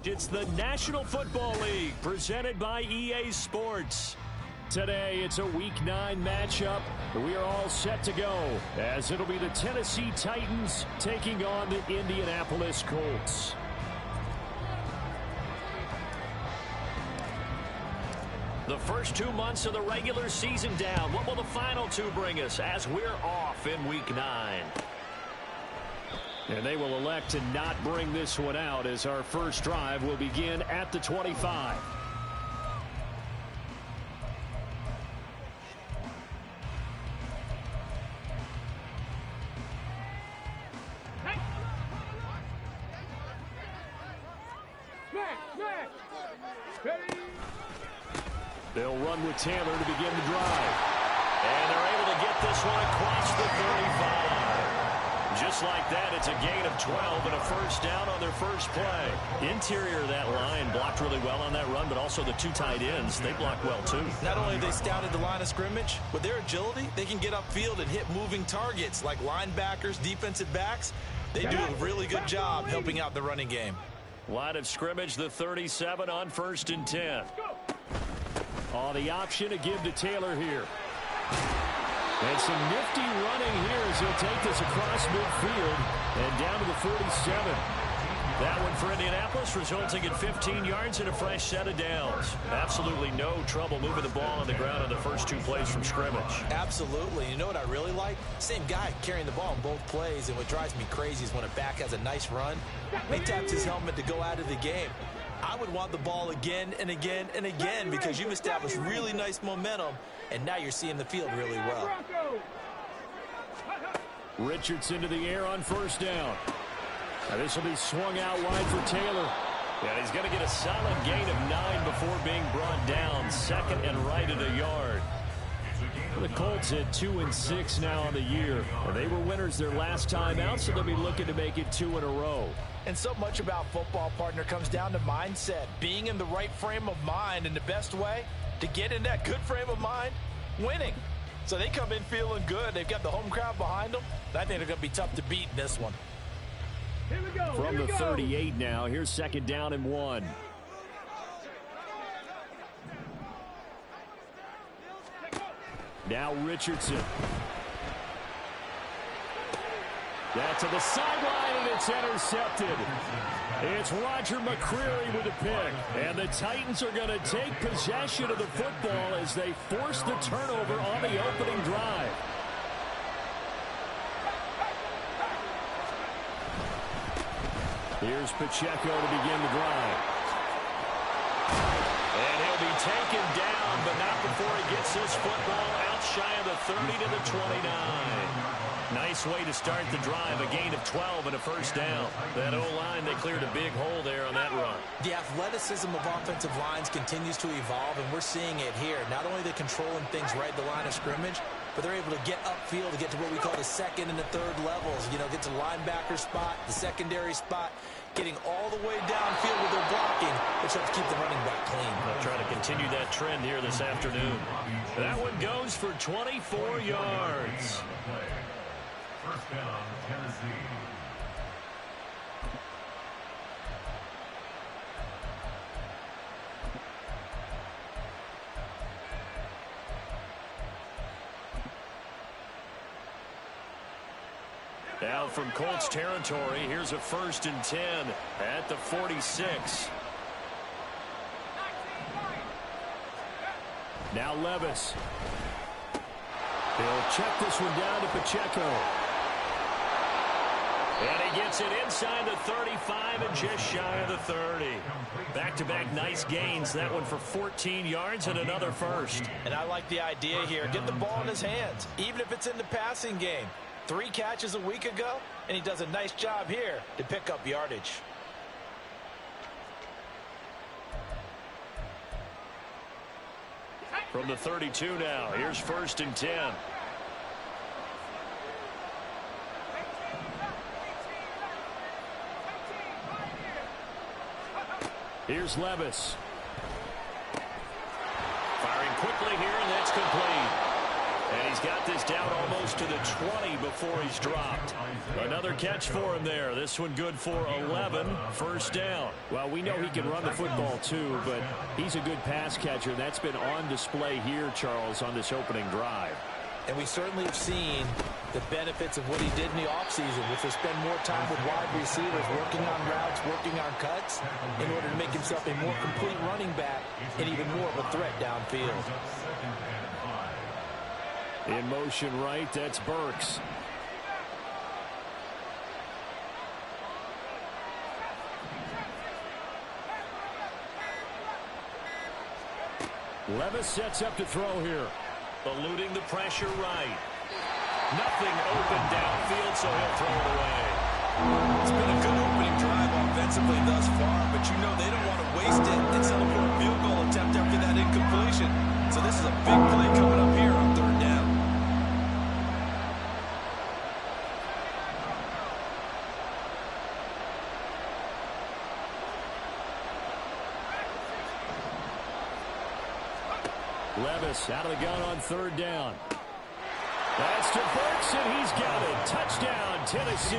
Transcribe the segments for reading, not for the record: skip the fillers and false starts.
It's the National Football League presented by EA Sports. Today, it's a Week 9 matchup. We are all set to go as it'll be the Tennessee Titans taking on the Indianapolis Colts. The first 2 months of the regular season down. What will the final 2 bring us as we're off in Week 9? And they will elect to not bring this one out as our first drive will begin at the 25. They'll run with Taylor to begin the drive. And they're able to get this one across the 35. Just like that, it's a gain of 12 and a first down on their first play. Interior of that line blocked really well on that run, but also the 2 tight ends, they blocked well too. Not only have they scouted the line of scrimmage, with their agility, they can get upfield and hit moving targets like linebackers, defensive backs. They do a really good job helping out the running game. Line of scrimmage, the 37 on 1st and 10. Oh, the option to give to Taylor here. And some nifty running here as he'll take this across midfield and down to the 47. That one for Indianapolis, resulting in 15 yards and a fresh set of downs. Absolutely no trouble moving the ball on the ground on the first 2 plays from scrimmage. Absolutely. You know what I really like? Same guy carrying the ball in both plays, and what drives me crazy is when a back has a nice run, he taps his helmet to go out of the game. I would want the ball again and again and again because you've established really nice momentum, and now you're seeing the field really well. Richardson to the air on first down. Now this will be swung out wide for Taylor. And he's going to get a solid gain of 9 before being brought down. Second and right at a yard. The Colts at 2-6 now on the year. They were winners their last time out, so they'll be looking to make it 2 in a row. And so much about football, partner, comes down to mindset. Being in the right frame of mind, and the best way to get in that good frame of mind, winning. So they come in feeling good. They've got the home crowd behind them. I think they're going to be tough to beat in this one. Here we go. From the 38 now, here's 2nd down and 1. Now Richardson. That to the sideline, and it's intercepted. It's Roger McCreary with the pick. And the Titans are going to take possession of the football as they force the turnover on the opening drive. Here's Pacheco to begin the drive. And he'll be taken down, but not before he gets this football out shy of the 30 to the 29. Nice way to start the drive, a gain of 12 and a first down. That O-line, they cleared a big hole there on that run. The athleticism of offensive lines continues to evolve, and we're seeing it here. Not only are they controlling things right at the line of scrimmage, but they're able to get upfield to get to what we call the 2nd and the 3rd levels. You know, get to the linebacker spot, the secondary spot, getting all the way downfield with their blocking, which helps keep the running back clean. They'll try to continue that trend here this afternoon. That one goes for 24 yards. First down, Tennessee. Now from Colts territory, here's a 1st and 10 at the 46. Now Levis. He'll check this one down to Pacheco. And he gets it inside the 35 and just shy of the 30. Back-to-back nice gains. That one for 14 yards and another first. And I like the idea here. Get the ball in his hands, even if it's in the passing game. 3 catches a week ago, and he does a nice job here to pick up yardage. From the 32 now, here's 1st and 10. Here's Levis. Firing quickly here, and that's complete. And he's got this down almost to the 20 before he's dropped. Another catch for him there. This one good for 11, 1st down. Well, we know he can run the football too, but he's a good pass catcher. That's been on display here, Charles, on this opening drive. And we certainly have seen the benefits of what he did in the offseason, which was spend more time with wide receivers, working on routes, working on cuts, in order to make himself a more complete running back and even more of a threat downfield. In motion right, that's Burks. Levis sets up to throw here. Eluding the pressure right. Nothing open downfield, so he'll throw it away. It's been a good opening drive offensively thus far, but you know they don't want to waste it and settle for a field goal attempt after that incompletion. So this is a big play coming up here on 3rd down. Levis out of the gun on 3rd down. That's to Burks, and he's got it. Touchdown, Tennessee.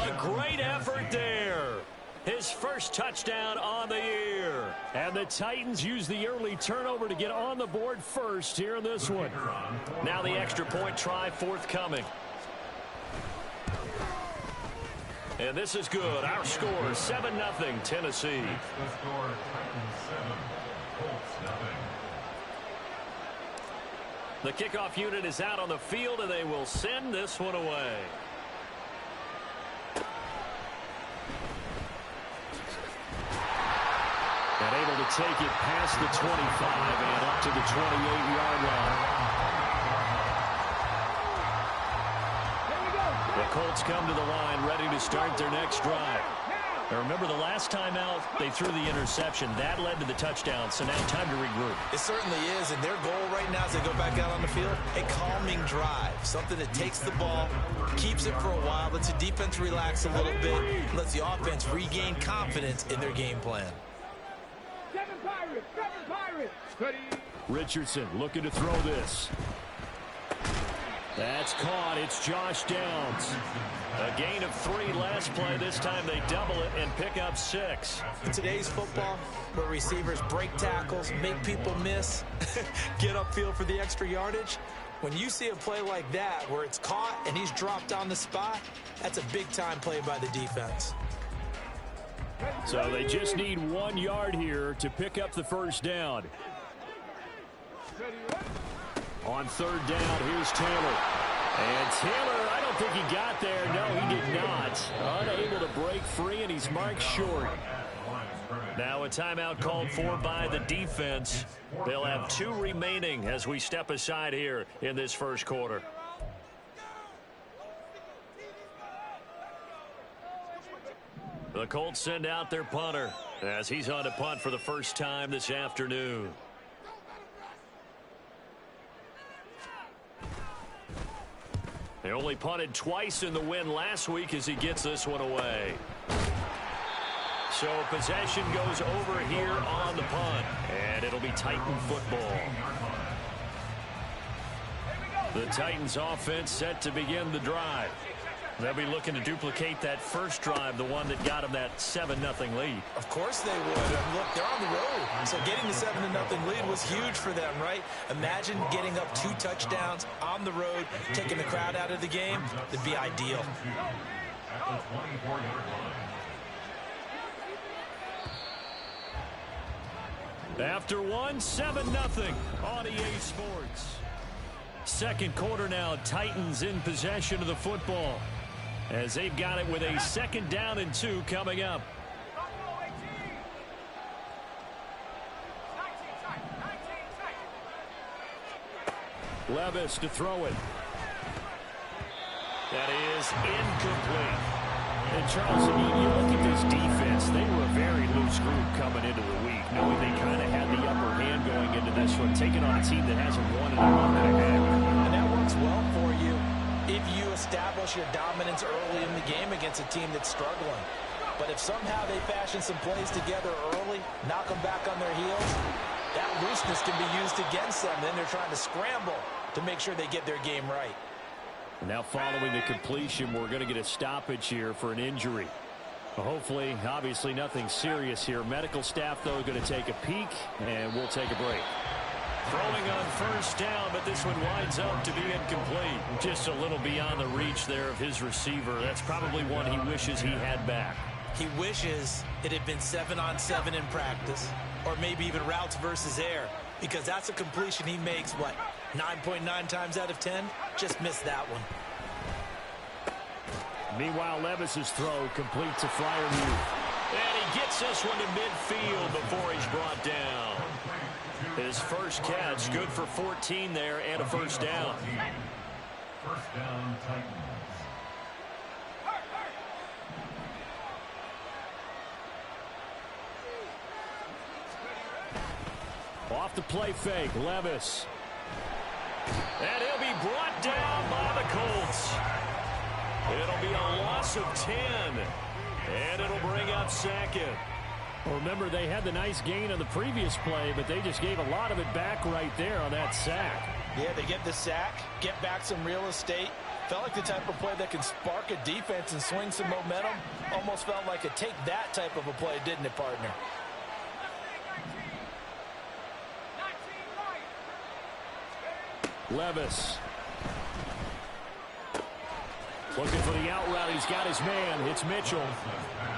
A great effort there. His first touchdown on the year. And the Titans use the early turnover to get on the board first here in this one. Now the extra point try forthcoming. And this is good. Our score, 7-0, Tennessee. The score, Titans 7, Colts 0. The kickoff unit is out on the field, and they will send this one away. And able to take it past the 25 and up to the 28-yard line. The Colts come to the line ready to start their next drive. Now remember, the last time out, they threw the interception. That led to the touchdown, so now time to regroup. It certainly is, and their goal right now as they go back out on the field, a calming drive. Something that takes the ball, keeps it for a while, lets the defense relax a little bit, lets the offense regain confidence in their game plan. Seven Pirates. Richardson looking to throw this. That's caught. It's Josh Downs. A gain of 3 last play. This time they double it and pick up 6. In today's football, where receivers break tackles, make people miss, get upfield for the extra yardage, when you see a play like that where it's caught and he's dropped on the spot, that's a big-time play by the defense. So they just need 1 yard here to pick up the first down. On 3rd down, here's Taylor. And Taylor, I don't think he got there. No, he did not. Unable to break free, and he's marked short. Now a timeout called for by the defense. They'll have 2 remaining as we step aside here in this first quarter. The Colts send out their punter as he's on to punt for the first time this afternoon. They only punted twice in the win last week as he gets this one away. So possession goes over here on the punt, and it'll be Titan football. The Titans offense set to begin the drive. They'll be looking to duplicate that first drive, the one that got them that 7-0 lead. Of course they would. Look, they're on the road. So getting the 7-0 lead was huge for them, right? Imagine getting up 2 touchdowns on the road, taking the crowd out of the game. That'd be ideal. After 1, 7-0 on EA Sports. Second quarter now, Titans in possession of the football as they've got it with a 2nd down and 2 coming up. Levis to throw it. That is incomplete. And Charles, you look at this defense, they were a very loose group coming into the week, knowing they kind of had the upper hand going into this one, taking on a team that hasn't won in a month and a half. And that works well for you if you establish your dominance early in the game against a team that's struggling. But if somehow they fashion some plays together early, knock them back on their heels, that looseness can be used against them. Then they're trying to scramble to make sure they get their game right. Now following the completion, we're going to get a stoppage here for an injury. Hopefully, obviously nothing serious here. Medical staff, though, going to take a peek, and we'll take a break. Throwing on first down, but this one winds up to be incomplete. Just a little beyond the reach there of his receiver. That's probably one he wishes he had back. He wishes it had been 7-on-7 in practice, or maybe even routes versus air, because that's a completion he makes, what, 9.9 times out of 10? Just missed that one. Meanwhile, Levis's throw complete to Freiermuth. And he gets this one to midfield before he's brought down. His first catch, good for 14 there and a first down. First down, Titans. Off the play fake, Levis. And he'll be brought down by the Colts. It'll be a loss of 10. And it'll bring up second. Well, remember, they had the nice gain on the previous play, but they just gave a lot of it back right there on that sack. Yeah, they get the sack, get back some real estate. Felt like the type of play that can spark a defense and swing some momentum. Almost felt like a take-that type of a play, didn't it, partner? Levis. Looking for the out route. He's got his man. It's Mitchell.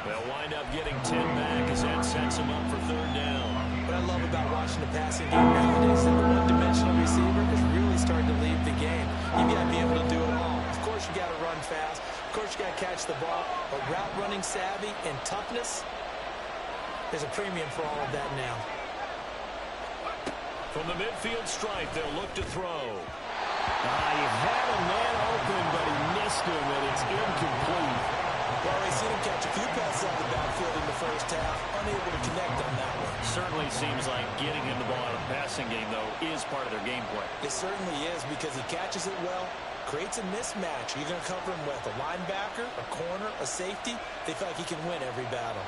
They'll wind up getting 10 back as that sets him up for third down. What I love about watching the passing game nowadays is that the one-dimensional receiver is really starting to leave the game. You got to be able to do it all. Of course, you got to run fast. Of course, you got to catch the ball. But route running savvy and toughness, there's a premium for all of that now. From the midfield stripe, they'll look to throw. He had a man open, but he missed him, and it's incomplete. Well, we've seen him catch a few passes out of the backfield in the first half, unable to connect on that one. Certainly seems like getting him the ball out of the passing game, though, is part of their game plan. It certainly is, because he catches it well, creates a mismatch. You're going to cover him with a linebacker, a corner, a safety. They feel like he can win every battle.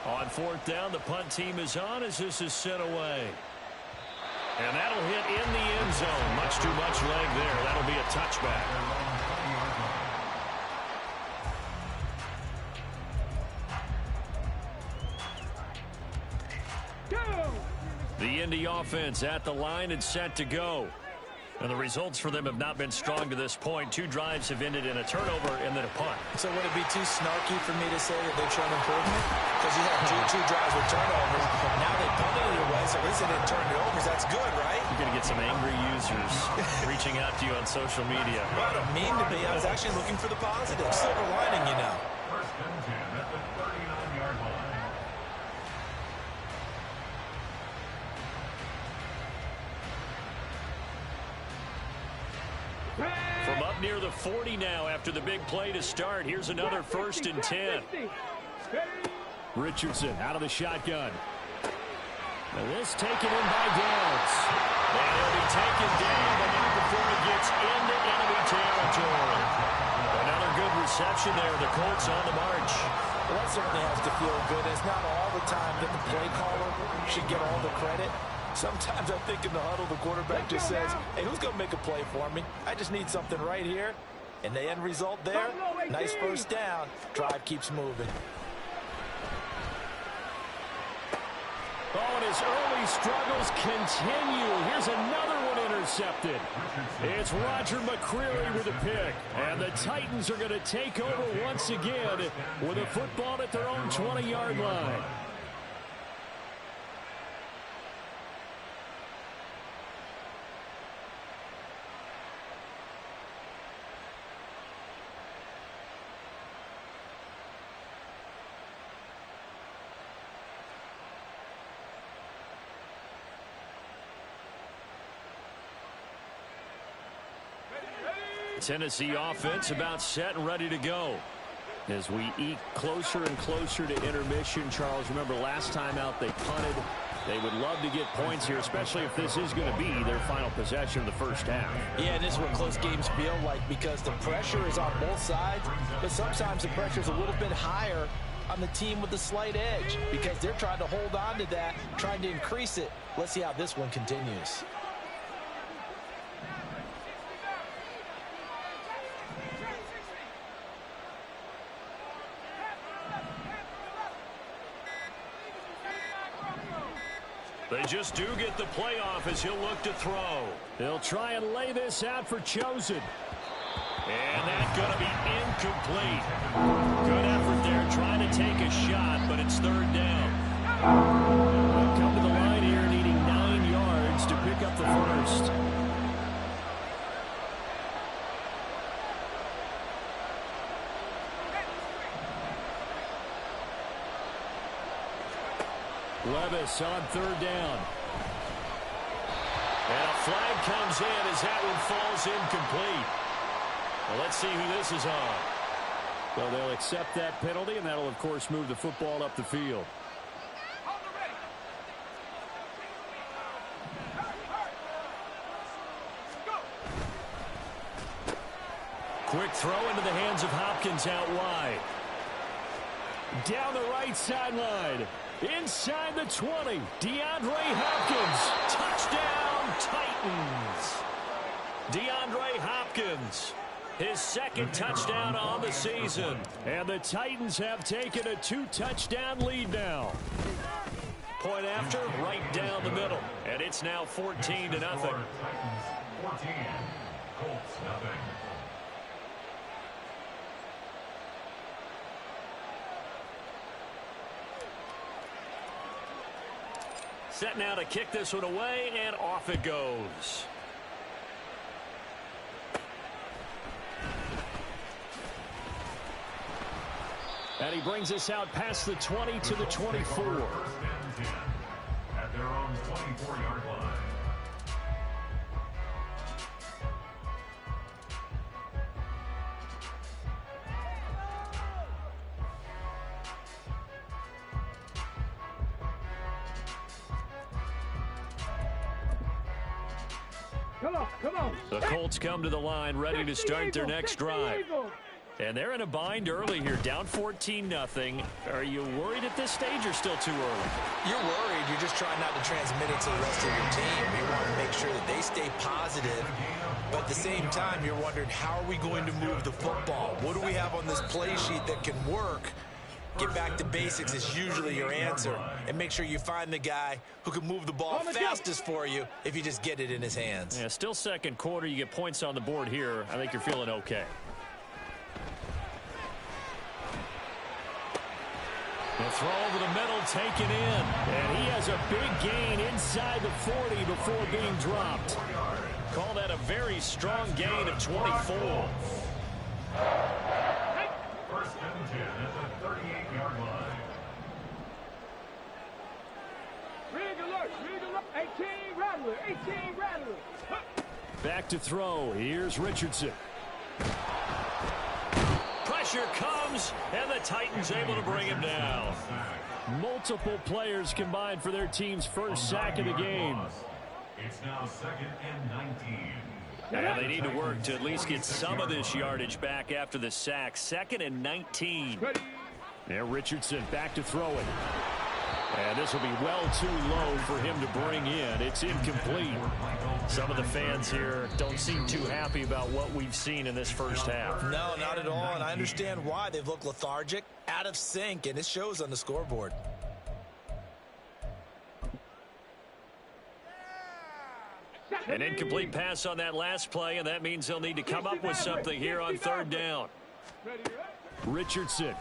On fourth down, the punt team is on as this is sent away. And that'll hit in the end zone. Much too much leg there. That'll be a touchback. The Indy offense at the line and set to go. And the results for them have not been strong to this point. 2 drives have ended in a turnover and then a punt. So would it be too snarky for me to say that they've shown improvement? Because you had two drives with turnovers. Now they punted it away, so at least they didn't turn it over. That's good, right? You're going to get some angry users reaching out to you on social media. Well, I don't mean to be. I was actually looking for the positive. Silver lining, you know. First and 10 at the 39-yard line. From up near the 40 now after the big play to start. Here's another first and 10. Richardson out of the shotgun. Now this taken in by Downs. And he'll be taken down, but not before he gets into enemy territory. Another good reception there. The Colts on the march. Well, that certainly has to feel good. It's not all the time that the play caller should get all the credit. Sometimes I think in the huddle, the quarterback just says, hey, who's going to make a play for me? I just need something right here. And the end result there, nice first down. Drive keeps moving. Oh, and his early struggles continue. Here's another one intercepted. It's Roger McCreary with a pick. And the Titans are going to take over once again with a football at their own 20-yard line. Tennessee offense about set and ready to go. As we eke closer and closer to intermission, Charles, remember last time out they punted. They would love to get points here, especially if this is going to be their final possession of the first half. Yeah, and this is what close games feel like because the pressure is on both sides, but sometimes the pressure is a little bit higher on the team with the slight edge because they're trying to hold on to that, trying to increase it. Let's see how this one continues. They just do get the playoff as he'll look to throw. He'll try and lay this out for Chosen. And that's going to be incomplete. Good effort there trying to take a shot, but it's third down. They'll come to the line here needing 9 yards to pick up the first. Levis on third down. And a flag comes in as that one falls incomplete. Well, let's see who this is on. So they'll accept that penalty, and that'll, of course, move the football up the field. Quick throw into the hands of Hopkins out wide. Down the right sideline. Inside the 20, DeAndre Hopkins. Touchdown, Titans. DeAndre Hopkins, his second touchdown on the season. And the Titans have taken a 2-touchdown lead now. Point after, right down the middle. And it's now 14-0. Titans 14, Colts nothing. Set now to kick this one away, and off it goes. And he brings us out past the 20 to the 24. At their own 24-yard line. Come on. The Colts come to the line ready to start their next drive. And they're in a bind early here, down 14-0. Are you worried at this stage or still too early? You're worried. You're just trying not to transmit it to the rest of your team. You want to make sure that they stay positive. But at the same time, you're wondering, how are we going to move the football? What do we have on this play sheet that can work? Get back to basics is usually your answer. And make sure you find the guy who can move the ball fastest for you if you just get it in his hands. Yeah, still second quarter. You get points on the board here. I think you're feeling okay. The throw over the middle taken in. And he has a big gain inside the 40 before being dropped. Call that a very strong gain of 24. First and 10 at the 38-yard line. Rig alert. 18 Rattler. Back to throw. Here's Richardson. Pressure comes, and the Titans able to bring him down. Multiple players combined for their team's first sack of the game. It's now 2nd and 19. And they need to work to at least get some of this yardage back after the sack. 2nd and 19. There, Richardson back to throw it. And this will be well too low for him to bring in. It's incomplete. Some of the fans here don't seem too happy about what we've seen in this first half. No, not at all, and I understand why. They've looked lethargic, out of sync, and it shows on the scoreboard. An incomplete pass on that last play, and that means they'll need to come up with something here on third down. Richardson.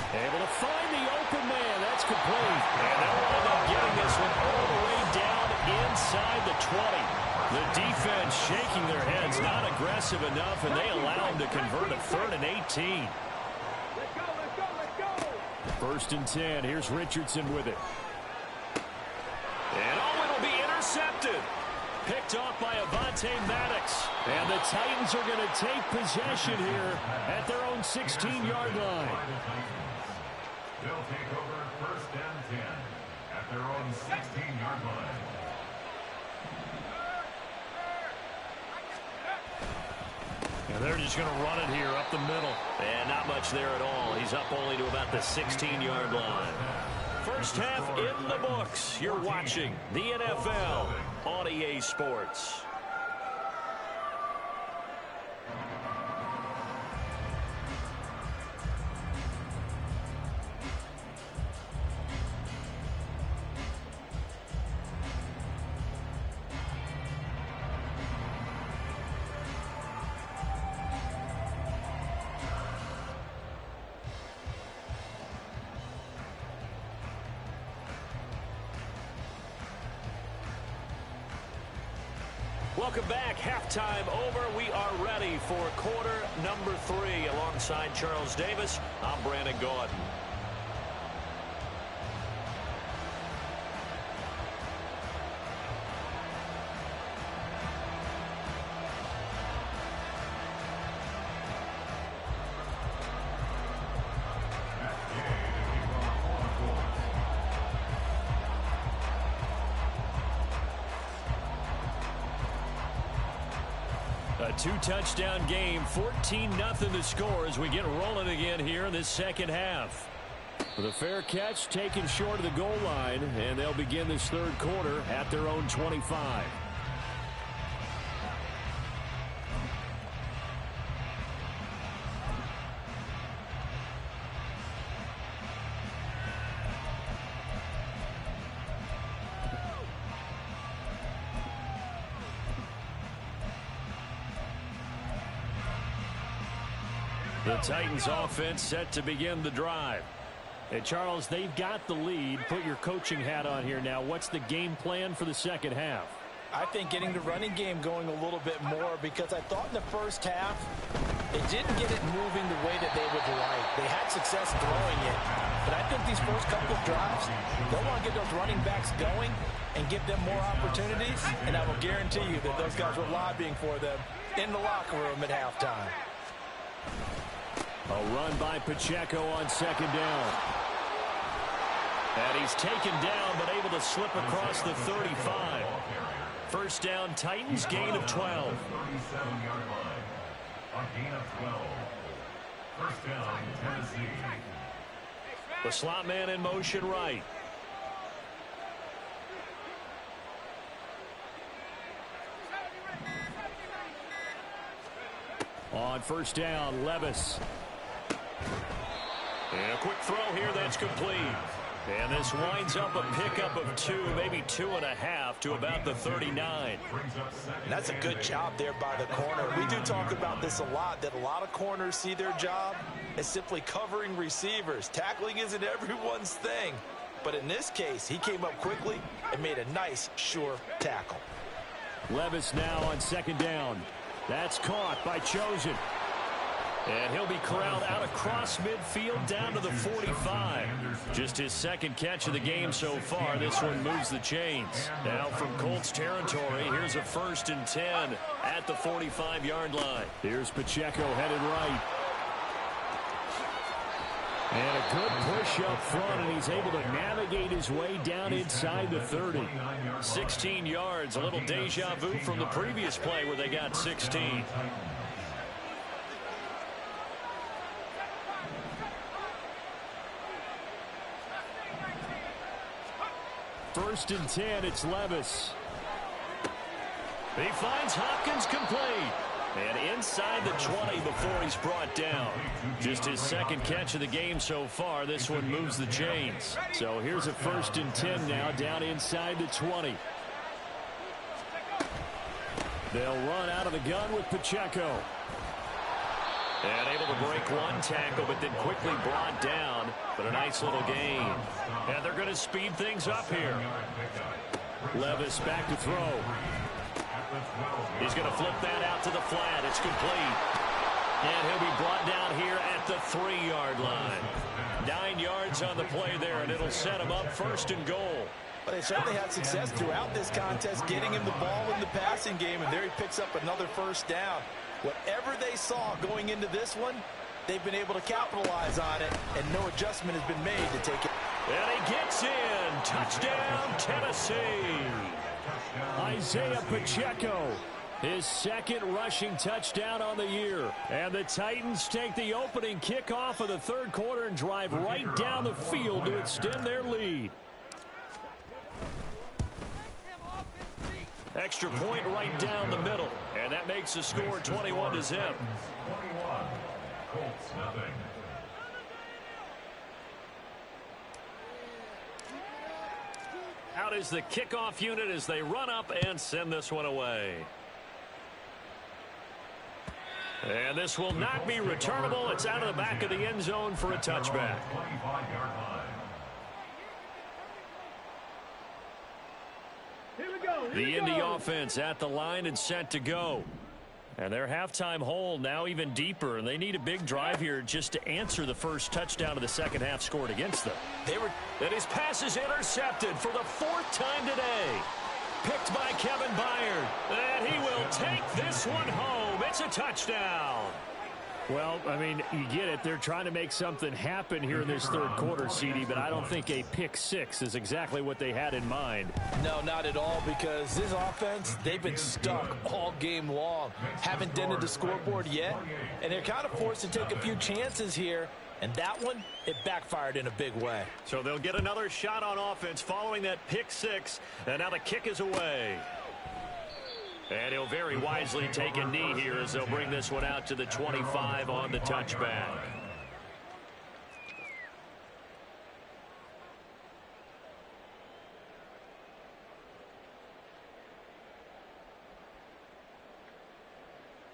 Able to find the open man. That's complete. And they'll end up getting this one all the way down inside the 20. The defense shaking their heads, not aggressive enough, and they allow them to convert a 3rd and 18. Let's go. 1st and 10. Here's Richardson with it. And it'll be intercepted. Picked off by Avonte Dante Maddox. And the Titans are going to take possession here at their own 16-yard line. They'll take over first and 10 at their own 16-yard line. And they're just going to run it here up the middle. And not much there at all. He's up only to about the 16-yard line. First half in the books. You're watching the NFL on EA Sports. Welcome back. Halftime over. We are ready for quarter number 3. Alongside Charles Davis, I'm Brandon Gaudin. A 2-touchdown game, 14-0 the score as we get rolling again here in this second half. With a fair catch taken short of the goal line, and they'll begin this third quarter at their own 25. The Titans offense set to begin the drive. And Charles, they've got the lead. Put your coaching hat on here now. What's the game plan for the second half? I think getting the running game going a little bit more, because I thought in the first half they didn't get it moving the way that they would like. They had success throwing it, but I think these first couple of drives, they'll want to get those running backs going and give them more opportunities, and I will guarantee you that those guys were lobbying for them in the locker room at halftime. A run by Pacheco on second down. And he's taken down, but able to slip across the 35. First down, Titans, gain of 12. 37-yard line. A gain of 12. First down, Tennessee. The slot man in motion right. On first down, Levis. And a quick throw here, that's complete. And this winds up a pickup of 2, maybe 2.5 to about the 39. And that's a good job there by the corner. We do talk about this a lot, that a lot of corners see their job as simply covering receivers. Tackling isn't everyone's thing. But in this case, he came up quickly and made a nice, sure tackle. Levis now on second down. That's caught by Chosen. And he'll be corralled out across midfield down to the 45. Just his second catch of the game so far. This one moves the chains. Now from Colts territory, here's a 1st and 10 at the 45-yard line. Here's Pacheco headed right. And a good push up front, and he's able to navigate his way down inside the 30. 16 yards, a little deja vu from the previous play where they got 16. First and 10, it's Levis. He finds Hopkins complete. And inside the 20 before he's brought down. Just his second catch of the game so far. This one moves the chains. So here's a 1st and 10 now down inside the 20. They'll run out of the gun with Pacheco. And able to break one tackle, but then quickly brought down. But a nice little gain. And they're going to speed things up here. Levis back to throw. He's going to flip that out to the flat. It's complete. And he'll be brought down here at the 3-yard line. 9 yards on the play there, and it'll set him up 1st and goal. Well, they certainly had success throughout this contest getting him the ball in the passing game, and there he picks up another first down. Whatever they saw going into this one, they've been able to capitalize on it, and no adjustment has been made to take it. And he gets in. Touchdown, Tennessee. Isaiah Pacheco, his second rushing touchdown on the year. And the Titans take the opening kickoff of the third quarter and drive right down the field to extend their lead. Extra point right down the middle. And that makes the score 21-0. 21. Colts nothing. Out is the kickoff unit as they run up and send this one away. And this will not be returnable. It's out of the back of the end zone for a touchback. 25-yard line. The Indy offense at the line and set to go. And their halftime hole now even deeper, and they need a big drive here just to answer the first touchdown of the second half scored against them. And his pass is intercepted for the fourth time today. Picked by Kevin Byard, and he will take this one home. It's a touchdown. Well, I mean, you get it. They're trying to make something happen here in this third quarter, CD, but I don't think a pick six is exactly what they had in mind. No, not at all, because this offense, they've been stuck all game long. Haven't dented the scoreboard yet, and they're kind of forced to take a few chances here, and that one, it backfired in a big way. So they'll get another shot on offense following that pick six, and now the kick is away. And he'll very wisely take a knee here as they'll bring this one out to the 25 on the touchback.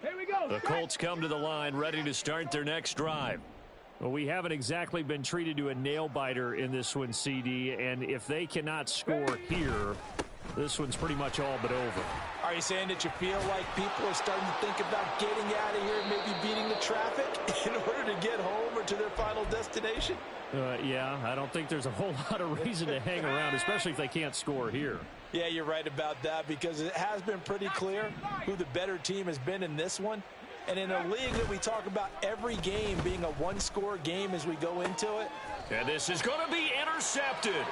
Here we go. The Colts come to the line ready to start their next drive. Well, we haven't exactly been treated to a nail-biter in this one, CD, and if they cannot score here, this one's pretty much all but over. Are you saying that you feel like people are starting to think about getting out of here and maybe beating the traffic in order to get home or to their final destination? Yeah, I don't think there's a whole lot of reason to hang around, especially if they can't score here. Yeah, you're right about that, because it has been pretty clear who the better team has been in this one. And in a league that we talk about every game being a one-score game as we go into it. And this is going to be intercepted.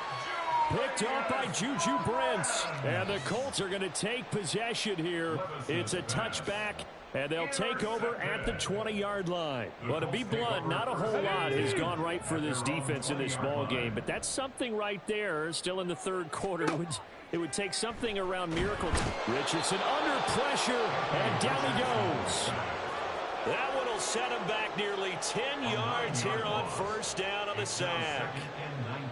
Picked off by Juju Brents. And the Colts are going to take possession here. It's a touchback, and they'll take over at the 20-yard line. Well, to be blunt, not a whole lot has gone right for this defense in this ball game, but that's something right there. Still in the third quarter. It would take something around miracle. Richardson under pressure, and down he goes. That one will set him back nearly 10 yards here on first down on the sack.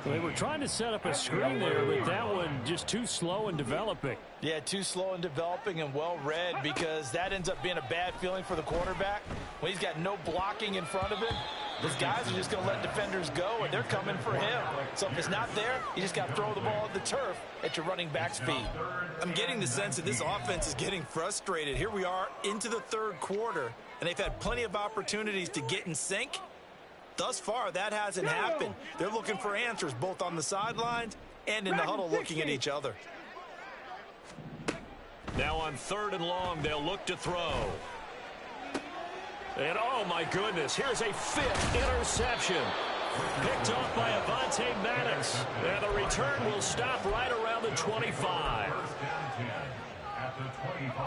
They were trying to set up a screen there, but that one just too slow in developing. Yeah, too slow in developing and well read, because that ends up being a bad feeling for the quarterback. When he's got no blocking in front of him, these guys are just going to let defenders go, and they're coming for him. So if it's not there, you just got to throw the ball at the turf at your running back's feet. I'm getting the sense that this offense is getting frustrated. Here we are into the third quarter, and they've had plenty of opportunities to get in sync. Thus far, that hasn't happened. They're looking for answers both on the sidelines and in the huddle looking at each other. Now on third and long, they'll look to throw. And oh my goodness, here's a fifth interception. Picked off by Avonte Maddox. And the return will stop right around the 25.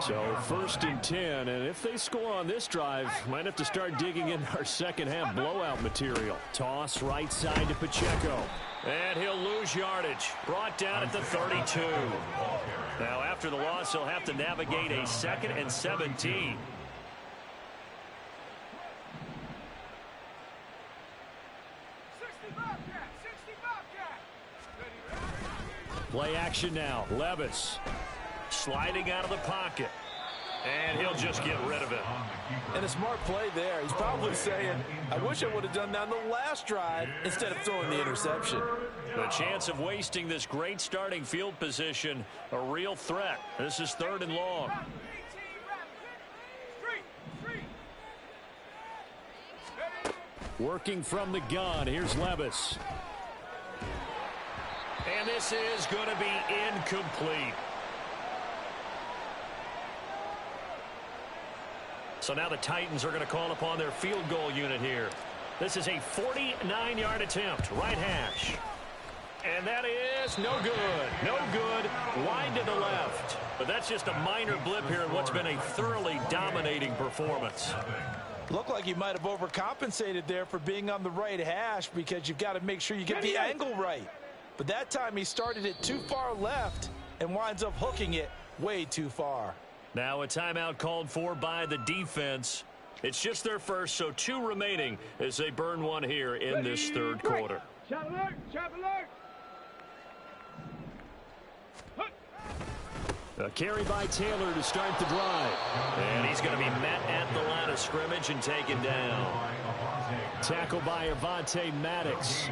So first and 10, and if they score on this drive, might have to start digging in our second half blowout material. Toss right side to Pacheco. And he'll lose yardage. Brought down at the 32. Now after the loss, he'll have to navigate a 2nd and 17. Play action now. Levis sliding out of the pocket. And he'll just get rid of it. And a smart play there. He's probably saying, I wish I would have done that on the last drive instead of throwing the interception. The chance of wasting this great starting field position, a real threat. This is third and long. Working from the gun. Here's Levis. And this is going to be incomplete. So now the Titans are going to call upon their field goal unit here. This is a 49-yard attempt, right hash. And that is no good. No good. Wide to the left. But that's just a minor blip here in what's been a thoroughly dominating performance. Looked like he might have overcompensated there for being on the right hash because you've got to make sure you get the angle right. But that time he started it too far left and winds up hooking it way too far. Now a timeout called for by the defense. It's just their first, so 2 remaining as they burn one here in this third quarter. Shot alert! Shot alert! A carry by Taylor to start the drive. And he's going to be met at the line of scrimmage and taken down. Tackle by Avonte Maddox.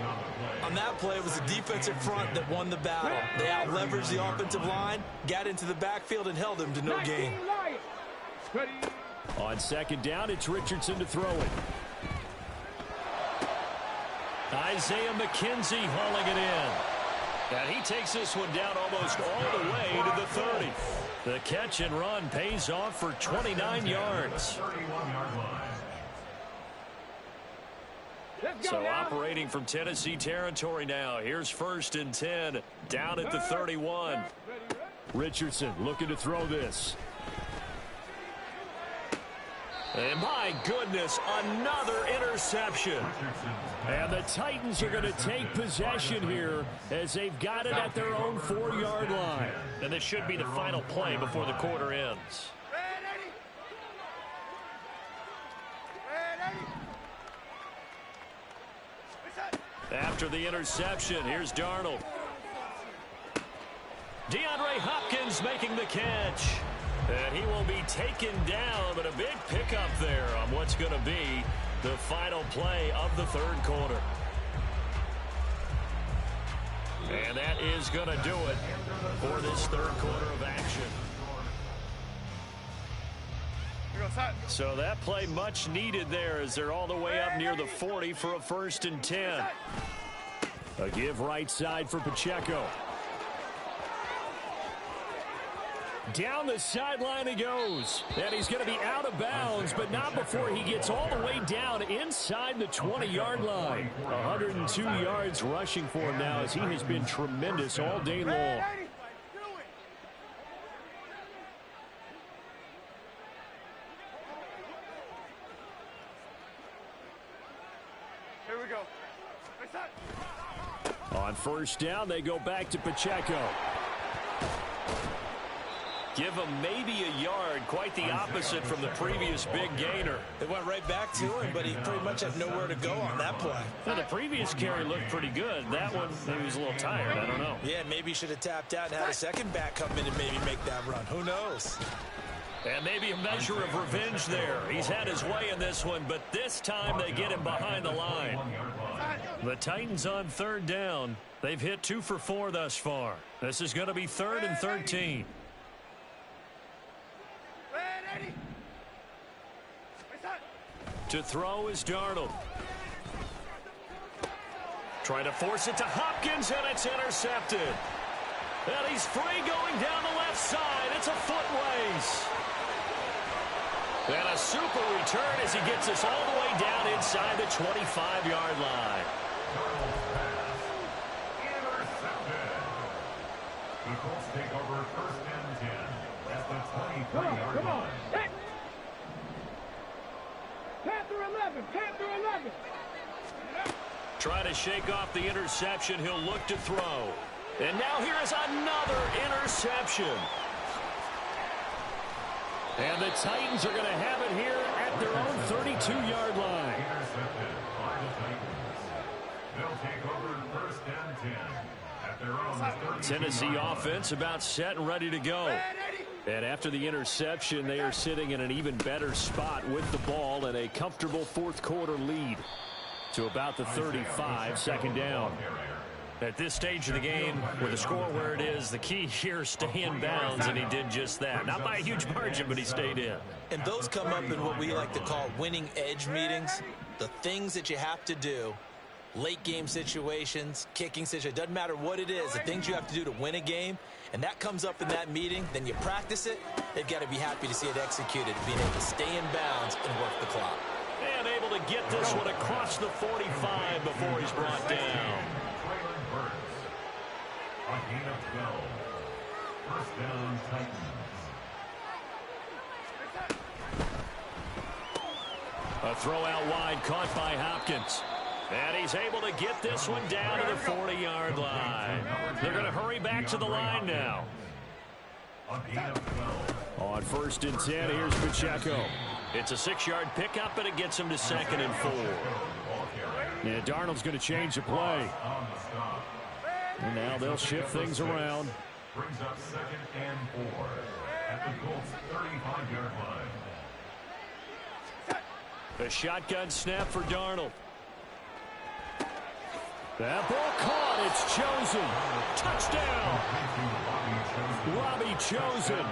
On that play, it was the defensive front that won the battle. They out-leveraged the offensive line, got into the backfield, and held him to no gain. On second down, it's Richardson to throw it. Isaiah McKenzie hauling it in. And he takes this one down almost all the way to the 30. The catch and run pays off for 29 yards. So operating from Tennessee territory now. Here's 1st and 10 down at the 31. Richardson looking to throw this. And my goodness, another interception. And the Titans are going to take possession here as they've got it at their own 4-yard line. And this should be the final play before the quarter ends. After the interception, here's Darnold. DeAndre Hopkins making the catch. And he will be taken down, but a big pickup there on what's going to be the final play of the third quarter. And that is going to do it for this third quarter of action. So that play much needed there as they're all the way up near the 40 for a 1st and 10. A give right side for Pacheco. Down the sideline he goes. And he's going to be out of bounds, but not before he gets all the way down inside the 20-yard line. 102 yards rushing for him now as he has been tremendous all day long. Here we go. On 1st down, they go back to Pacheco. Give him maybe a yard, quite the opposite from the previous big gainer. They went right back to him, but he pretty much had nowhere to go on that play. Well, the previous carry looked pretty good. That one, maybe he was a little tired. I don't know. Yeah, maybe he should have tapped out and had a second back come in and maybe make that run. Who knows? And maybe a measure of revenge there. He's had his way in this one, but this time they get him behind the line. The Titans on 3rd down. They've hit 2 for 4 thus far. This is going to be 3rd and 13. To throw is Darnold. Trying to force it to Hopkins, and it's intercepted. And he's free going down the left side. It's a foot race. And a super return as he gets us all the way down inside the 25-yard line. The Colts take over 1st and 10 at the 23-yard line. Panther 11, Panther 11. Trying to shake off the interception. He'll look to throw. And now here is another interception. And the Titans are going to have it here at their own 32-yard line. Intercepted by the Titans. They'll take over 1st and 10 at their own 32. Tennessee offense about set and ready to go. And after the interception, they are sitting in an even better spot with the ball and a comfortable 4th quarter lead to about the 35, 2nd down. At this stage of the game, with the score where it is, the key here is stay in bounds, and he did just that. Not by a huge margin, but he stayed in. And those come up in what we like to call winning edge meetings. The things that you have to do late game situations, kicking situations, doesn't matter what it is, the things you have to do to win a game, and that comes up in that meeting, then you practice it, they've got to be happy to see it executed, being able to stay in bounds and work the clock. And able to get this one across the 45 before he's brought down. A gain of 12. First down, Titans. A throw out wide caught by Hopkins. And he's able to get this one down to the 40-yard line. They're going to hurry back to the line now. A gain of 12. On 1st and 10, here's Pacheco. It's a 6-yard pickup, and it gets him to 2nd and 4. Yeah, Darnold's going to change the play. And now they'll shift things around. Brings up 2nd and 4 at the Colts' 35-yard line. A shotgun snap for Darnold. That ball caught. It's Chosen. Touchdown. Robbie Chosen.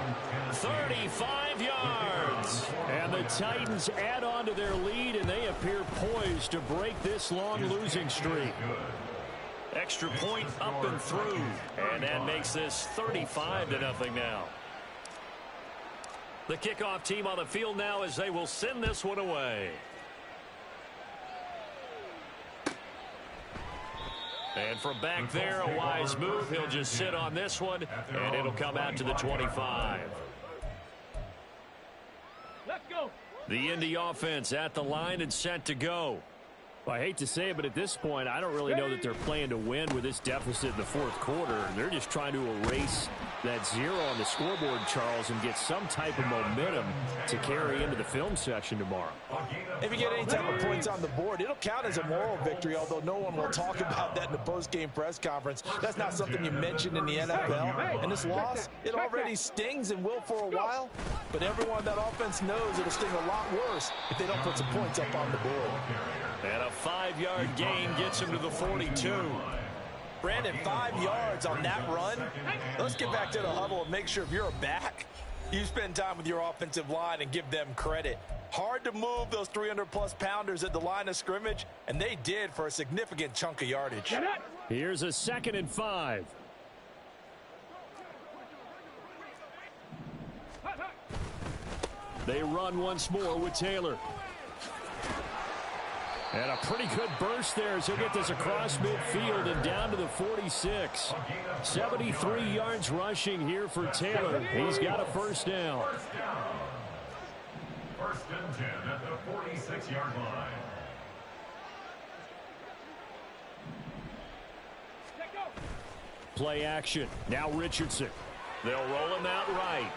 35 yards. And the Titans add on to their lead, and they appear poised to break this long losing streak. Extra point up and through. And that makes this 35-0 now. The kickoff team on the field now as they will send this one away. And from back there, a wise move. He'll just sit on this one, and it'll come out to the 25. Let's go. The Indy offense at the line and set to go. Well, I hate to say it, but at this point, I don't really know that they're playing to win with this deficit in the 4th quarter. They're just trying to erase that 0 on the scoreboard, Charles, and get some type of momentum to carry into the film section tomorrow. If you get any type of points on the board, it'll count as a moral victory, although no one will talk about that in the post-game press conference. That's not something you mentioned in the NFL. And this loss, it already stings and will for a while, but everyone on that offense knows it'll sting a lot worse if they don't put some points up on the board. And a 5-yard gain gets him to the 42. Brandon, 5 yards on that run. Let's get back to the huddle and make sure if you're a back, you spend time with your offensive line and give them credit. Hard to move those 300-plus pounders at the line of scrimmage, and they did for a significant chunk of yardage. Here's a 2nd and 5. They run once more with Taylor. And a pretty good burst there as he'll get this across midfield and down to the 46. 73 yards rushing here for Taylor. He's got a first down. First and 10 at the 46-yard line. Play action. Now Richardson. They'll roll him out right.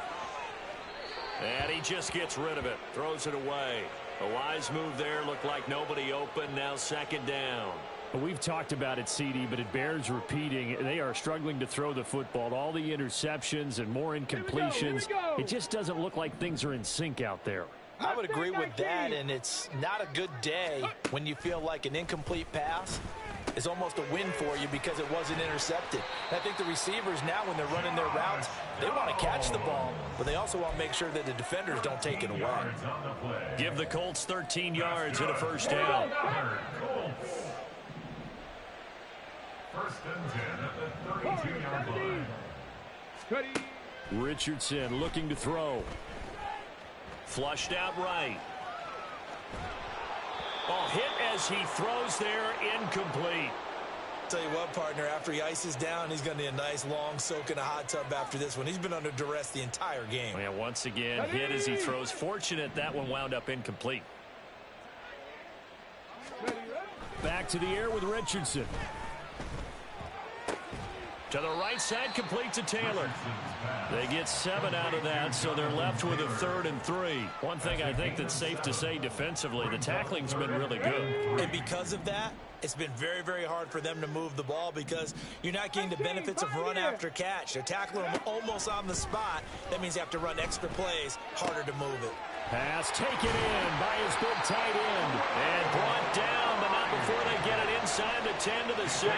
And he just gets rid of it. Throws it away. A wise move there. Looked like nobody open. Now 2nd down. We've talked about it, CD, but it bears repeating. They are struggling to throw the football. All the interceptions and more incompletions. It just doesn't look like things are in sync out there. I would agree with that, and it's not a good day when you feel like an incomplete pass is almost a win for you because it wasn't intercepted. And I think the receivers now, when they're running their routes, they want to catch the ball, but they also want to make sure that the defenders don't take it away. Give the Colts 13 yards and a first down. First and 10 at the 32-yard line. Richardson looking to throw. Flushed out right. Ball hit as he throws there, incomplete. Tell you what, partner, after he ices down, he's going to need a nice long soak in a hot tub after this one. He's been under duress the entire game. Yeah, once again, hit as he throws. Fortunate that one wound up incomplete. Back to the air with Richardson. To the right side, complete to Taylor. They get 7 out of that, so they're left with a 3rd and 3. One thing I think that's safe to say defensively, the tackling's been really good. And because of that, it's been very, very hard for them to move the ball because you're not getting the benefits of run after catch. They're tackling them almost on the spot. That means you have to run extra plays, harder to move it. Pass taken in by his big tight end. And brought down, but not before they get it inside the 10 to the 7.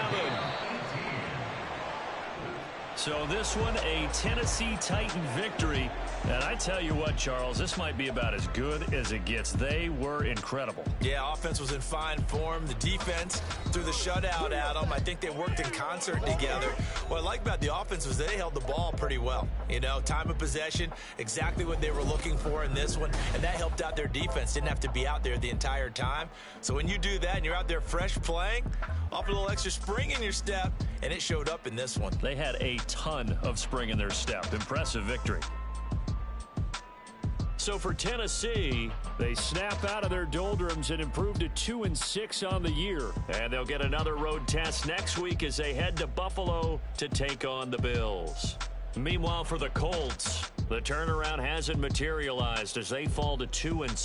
So this one, a Tennessee Titan victory. And I tell you what, Charles, this might be about as good as it gets. They were incredible. Yeah, offense was in fine form. The defense threw the shutout at them. I think they worked in concert together. What I like about the offense was they held the ball pretty well. You know, time of possession, exactly what they were looking for in this one. And that helped out their defense. Didn't have to be out there the entire time. So when you do that and you're out there fresh playing, off a little extra spring in your step, and it showed up in this one. They had a ton of spring in their step. Impressive victory. So for Tennessee, they snap out of their doldrums and improve to 2-6 on the year. And they'll get another road test next week as they head to Buffalo to take on the Bills. Meanwhile, for the Colts, the turnaround hasn't materialized as they fall to 2-7.